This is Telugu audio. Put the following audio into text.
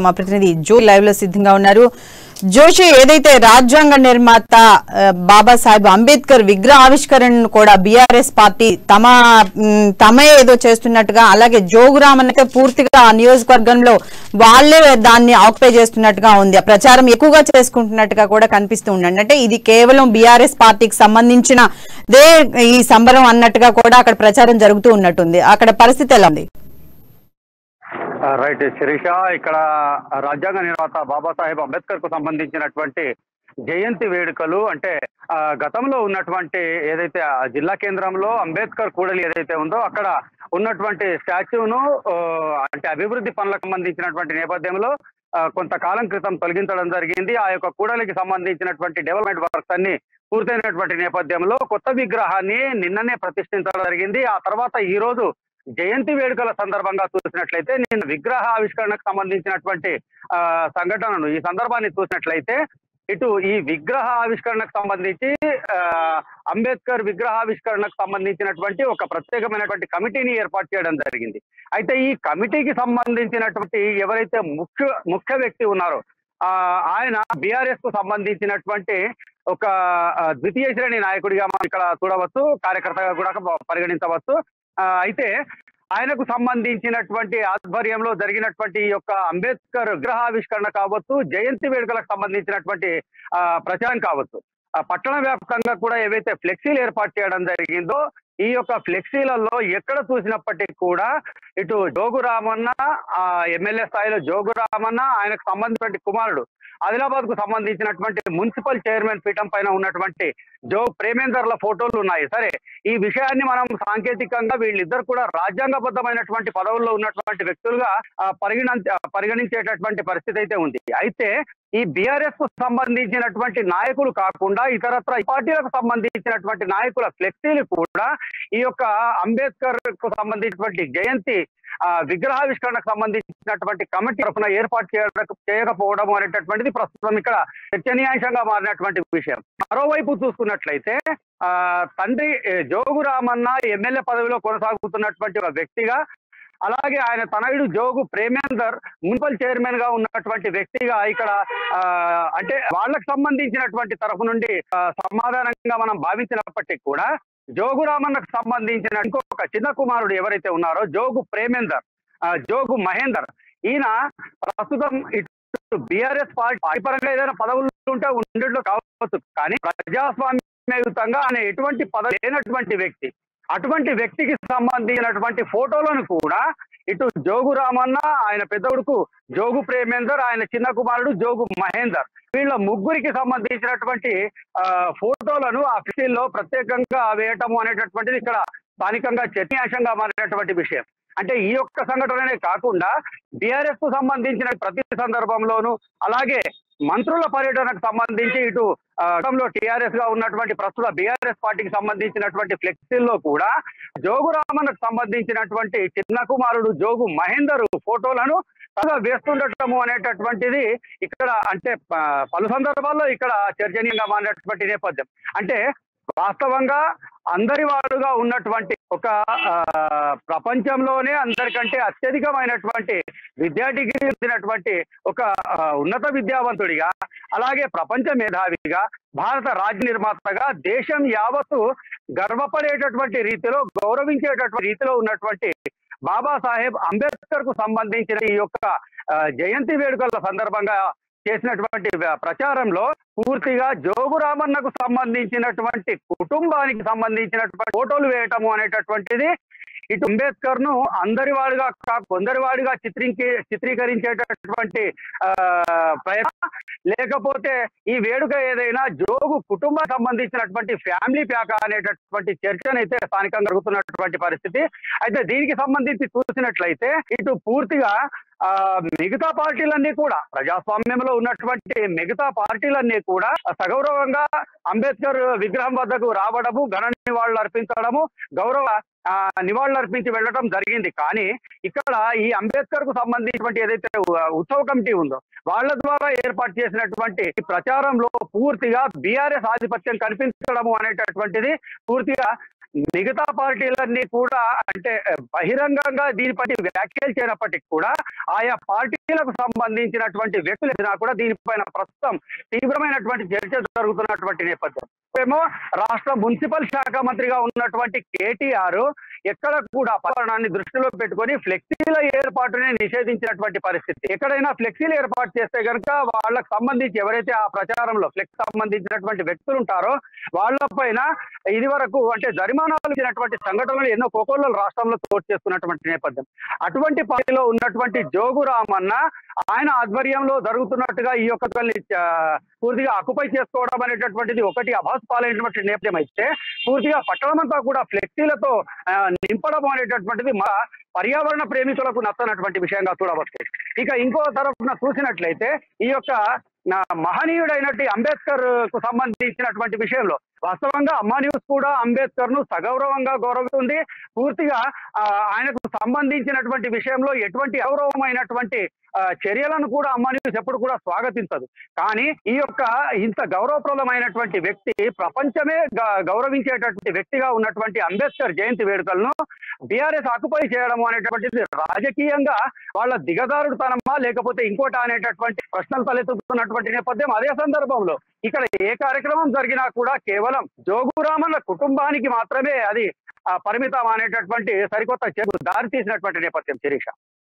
మా ప్రతినిధి జో లైవ్ లో సిద్ధంగా ఉన్నారు. జోషి, ఏదైతే రాజ్యాంగ నిర్మాత బాబాసాహెబ్ అంబేద్కర్ విగ్రహ ఆవిష్కరణను కూడా బీఆర్ఎస్ పార్టీ తమే ఏదో చేస్తున్నట్టుగా, అలాగే జోగురామన్ పూర్తిగా ఆ నియోజకవర్గంలో వాళ్లే దాన్ని ఆక్యుపై చేస్తున్నట్టుగా ఉంది, ప్రచారం ఎక్కువగా చేసుకుంటున్నట్టుగా కూడా కనిపిస్తూ ఉండండి. అంటే ఇది కేవలం బీఆర్ఎస్ పార్టీకి సంబంధించినదే ఈ సంబరం అన్నట్టుగా కూడా అక్కడ ప్రచారం జరుగుతూ ఉన్నట్టుంది. అక్కడ పరిస్థితి ఎలా ఉంది? రైట్ శిరీష, ఇక్కడ రాజ్యాంగ నిర్మాత బాబాసాహెబ్ అంబేద్కర్ కు సంబంధించినటువంటి జయంతి వేడుకలు అంటే గతంలో ఉన్నటువంటి ఏదైతే జిల్లా కేంద్రంలో అంబేద్కర్ కూడలి ఏదైతే ఉందో అక్కడ ఉన్నటువంటి స్టాచ్యూను అంటే అభివృద్ధి పనులకు సంబంధించినటువంటి నేపథ్యంలో కొంతకాలం క్రితం తొలగించడం జరిగింది. ఆ యొక్క కూడలికి సంబంధించినటువంటి డెవలప్మెంట్ వర్క్స్ అన్ని పూర్తయినటువంటి నేపథ్యంలో కొత్త విగ్రహాన్ని నిన్ననే ప్రతిష్ఠించడం జరిగింది. ఆ తర్వాత ఈ రోజు జయంతి వేడుకల సందర్భంగా చూసినట్లయితే నిన్న విగ్రహ ఆవిష్కరణకు సంబంధించినటువంటి సంఘటనను ఈ సందర్భాన్ని చూసినట్లయితే ఇటు ఈ విగ్రహ ఆవిష్కరణకు సంబంధించి అంబేద్కర్ విగ్రహావిష్కరణకు సంబంధించినటువంటి ఒక ప్రత్యేకమైనటువంటి కమిటీని ఏర్పాటు చేయడం జరిగింది. అయితే ఈ కమిటీకి సంబంధించినటువంటి ఎవరైతే ముఖ్య వ్యక్తి ఉన్నారో ఆయన బీఆర్ఎస్ కు సంబంధించినటువంటి ఒక ద్వితీయ శ్రేణి నాయకుడిగా మనం ఇక్కడ చూడవచ్చు, కార్యకర్తగా కూడా పరిగణించవచ్చు. అయితే ఆయనకు సంబంధించినటువంటి ఆధ్వర్యంలో జరిగినటువంటి ఈ యొక్క అంబేద్కర్ విగ్రహావిష్కరణ కావచ్చు, జయంతి వేడుకలకు సంబంధించినటువంటి ప్రచారం కావచ్చు, పట్టణ వ్యాప్తంగా కూడా ఏవైతే ఫ్లెక్సీలు ఏర్పాటు చేయడం జరిగిందో ఈ యొక్క ఫ్లెక్సీలలో ఎక్కడ చూసినప్పటికీ కూడా ఇటు జోగురామన్న ఎమ్మెల్యే స్థాయిలో జోగురామన్న, ఆయనకు సంబంధించినటువంటి కుమారుడు ఆదిలాబాద్ కు సంబంధించినటువంటి మున్సిపల్ చైర్మన్ పీఠం పైన ఉన్నటువంటి ప్రేమేందర్ల ఫోటోలు ఉన్నాయి. సరే, ఈ విషయాన్ని మనం సాంకేతికంగా వీళ్ళిద్దరు కూడా రాజ్యాంగబద్ధమైనటువంటి పదవుల్లో ఉన్నటువంటి వ్యక్తులుగా పరిగణించేటటువంటి పరిస్థితి అయితే ఉంది. అయితే ఈ బీఆర్ఎస్ కు సంబంధించినటువంటి నాయకులు కాకుండా ఇతరత్ర పార్టీలకు సంబంధించినటువంటి నాయకుల ఫ్లెక్సీలు కూడా ఈ యొక్క అంబేద్కర్ కు సంబంధించినటువంటి జయంతి విగ్రహావిష్కరణకు సంబంధించినటువంటి కమిటీ తరఫున ఏర్పాటు చేయకపోవడం అనేటటువంటిది ప్రస్తుతం ఇక్కడ చర్చనీయాంశంగా మారినటువంటి విషయం. మరోవైపు చూసుకున్నట్లయితే తండ్రి జోగురామన్న ఎమ్మెల్యే పదవిలో కొనసాగుతున్నటువంటి ఒక వ్యక్తిగా, అలాగే ఆయన తనయుడు జోగు ప్రేమేందర్ మున్సిపల్ చైర్మన్ గా ఉన్నటువంటి వ్యక్తిగా ఇక్కడ అంటే వాళ్ళకు సంబంధించినటువంటి తరఫు నుండి సమాధానంగా మనం భావించినప్పటికీ కూడా జోగురామన్నకు సంబంధించిన ఇంకొక చిన్న కుమారుడు ఎవరైతే ఉన్నారో జోగు ప్రేమేందర్, జోగు మహేందర్, ఈయన ప్రస్తుతం ఇటు బీఆర్ఎస్ పార్టీ పరంగా ఏదైనా పదవులు ఉంటే ఉండేట్లు కావచ్చు, కానీ ప్రజాస్వామ్యయుతంగా ఆయన ఎటువంటి పదవి లేనటువంటి వ్యక్తి. అటువంటి వ్యక్తికి సంబంధించినటువంటి ఫోటోలను కూడా ఇటు జోగురామన్న, ఆయన పెద్ద కొడుకు జోగు ప్రేమేందర్, ఆయన చిన్న కుమారుడు జోగు మహేందర్, వీళ్ళ ముగ్గురికి సంబంధించినటువంటి ఫోటోలను ఆ ఫ్లెక్సీల్లో ప్రత్యేకంగా వేయటము అనేటటువంటిది ఇక్కడ స్థానికంగా చర్చనీయాంశంగా మారినటువంటి విషయం. అంటే ఈ యొక్క సంఘటననే కాకుండా బీఆర్ఎస్ కు సంబంధించిన ప్రతి సందర్భంలోనూ, అలాగే మంత్రుల పర్యటనకు సంబంధించి ఇటు టీఆర్ఎస్ గా ఉన్నటువంటి ప్రస్తుత బీఆర్ఎస్ పార్టీకి సంబంధించినటువంటి ఫ్లెక్సీల్లో కూడా జోగురామన్కు సంబంధించినటువంటి చిన్న కుమారుడు జోగు మహేందర్ ఫోటోలను వేస్తుండటము అనేటటువంటిది ఇక్కడ అంటే పలు సందర్భాల్లో ఇక్కడ చర్చనీయంగా మారినటువంటి నేపథ్యం. అంటే వాస్తవంగా అందరి వాడుగా ఉన్నటువంటి ఒక ప్రపంచంలోనే అందరికంటే అత్యధికమైనటువంటి విద్యా డిగ్రీ పొందినటువంటి ఒక ఉన్నత విద్యావంతుడిగా, అలాగే ప్రపంచ మేధావిగా, భారత రాజ్య నిర్మాతగా, దేశం యావత్తు గర్వపడేటటువంటి రీతిలో గౌరవించేటటువంటి రీతిలో ఉన్నటువంటి బాబాసాహెబ్ అంబేద్కర్ కు సంబంధించిన ఈ యొక్క జయంతి వేడుకల సందర్భంగా చేసినటువంటి ప్రచారంలో పూర్తిగా జోగురామన్నకు సంబంధించినటువంటి కుటుంబానికి సంబంధించినటువంటి ఫోటోలు వేయటము అనేటటువంటిది ఇటు అంబేద్కర్ ను అందరివాడిగా కొందరివాడిగా చిత్రీకరించేటటువంటి ప్రయత్నం, లేకపోతే ఈ వేడుక ఏదైనా జోగు కుటుంబానికి సంబంధించినటువంటి ఫ్యామిలీ ప్యాక్ అనేటటువంటి చర్చనైతే స్థానికంగా జరుగుతున్నటువంటి పరిస్థితి. అయితే దీనికి సంబంధించి చూసినట్లయితే ఇటు పూర్తిగా మిగతా పార్టీలన్నీ కూడా ప్రజాస్వామ్యంలో ఉన్నటువంటి మిగతా పార్టీలన్నీ కూడా సగౌరవంగా అంబేద్కర్ విగ్రహం వద్దకు రావడము, ఘన నివాళులు అర్పించడము, గౌరవ నివాళులు అర్పించి వెళ్ళడం జరిగింది. కానీ ఇక్కడ ఈ అంబేద్కర్ కు సంబంధించినటువంటి ఏదైతే ఉత్సవ కమిటీ ఉందో వాళ్ళ ద్వారా ఏర్పాటు చేసినటువంటి ప్రచారంలో పూర్తిగా బీఆర్ఎస్ ఆధిపత్యం కనిపించడము అనేటటువంటిది పూర్తిగా మిగతా పార్టీలన్నీ కూడా అంటే బహిరంగంగా దీనిపై వ్యాఖ్యలు చేయనప్పటికీ కూడా ఆయా పార్టీలకు సంబంధించినటువంటి వ్యక్తులు కూడా దీనిపైన ప్రస్తుతం తీవ్రమైనటువంటి చర్చ జరుగుతున్నటువంటి నేపథ్యం. ఏమో రాష్ట్ర మున్సిపల్ శాఖ మంత్రిగా ఉన్నటువంటి కేటీఆర్ ఎక్కడ కూడా పర్యావరణాన్ని దృష్టిలో పెట్టుకొని ఫ్లెక్సీల ఏర్పాటుని నిషేధించినటువంటి పరిస్థితి. ఎక్కడైనా ఫ్లెక్సీలు ఏర్పాటు చేస్తే కనుక వాళ్ళకు సంబంధించి ఎవరైతే ఆ ప్రచారంలో ఫ్లెక్స్ సంబంధించినటువంటి వ్యక్తులు ఉంటారో వాళ్ళపైన ఇది వరకు అంటే జరిమానాలు ఇచ్చినటువంటి సంఘటనలు ఎన్నో కోకొల్లలు రాష్ట్రంలో చోటు చేసుకున్నటువంటి నేపథ్యం. అటువంటి పార్టీలో ఉన్నటువంటి జోగు రామన్న ఆయన ఆధ్వర్యంలో జరుగుతున్నట్టుగా ఈ యొక్క పూర్తిగా ఆక్యుపై చేసుకోవడం అనేటటువంటిది ఒకటి అభాస్పాలైనటువంటి నేపథ్యం అయితే, పూర్తిగా పట్టణమంతా కూడా ఫ్లెక్సీలతో నింపడం అనేటటువంటిది మా పర్యావరణ ప్రేమికులకు నచ్చనటువంటి విషయంగా చూడవచ్చు. ఇక ఇంకో తరఫున చూసినట్లయితే ఈ యొక్క మహనీయుడైనటువంటి అంబేద్కర్ కు సంబంధించినటువంటి విషయంలో వాస్తవంగా అమ్మా న్యూస్ కూడా అంబేద్కర్ ను సగౌరవంగా గౌరవిస్తుంది. పూర్తిగా ఆయనకు సంబంధించినటువంటి విషయంలో ఎటువంటి అగౌరవమైనటువంటి చర్యలను కూడా అమ్మా న్యూస్ ఎప్పుడు కూడా స్వాగతించదు. కానీ ఈ యొక్క ఇంత గౌరవప్రదమైనటువంటి వ్యక్తి, ప్రపంచమే గౌరవించేటటువంటి వ్యక్తిగా ఉన్నటువంటి అంబేద్కర్ జయంతి వేడుకలను బీఆర్ఎస్ ఆక్యుపై చేయడం అనేటటువంటిది రాజకీయంగా వాళ్ళ దిగజారుడుతనమా లేకపోతే ఇంకోట అనేటటువంటి ప్రశ్నలు తలెత్తుతున్నటువంటి నేపథ్యం. అదే సందర్భంలో ఇక్కడ ఏ కార్యక్రమం జరిగినా కూడా కేవలం జోగురామన్న కుటుంబానికి మాత్రమే అది పరిమితం అనేటటువంటి సరికొత్త చర్చకు దారి తీసినటువంటి నేపథ్యం శిరీష.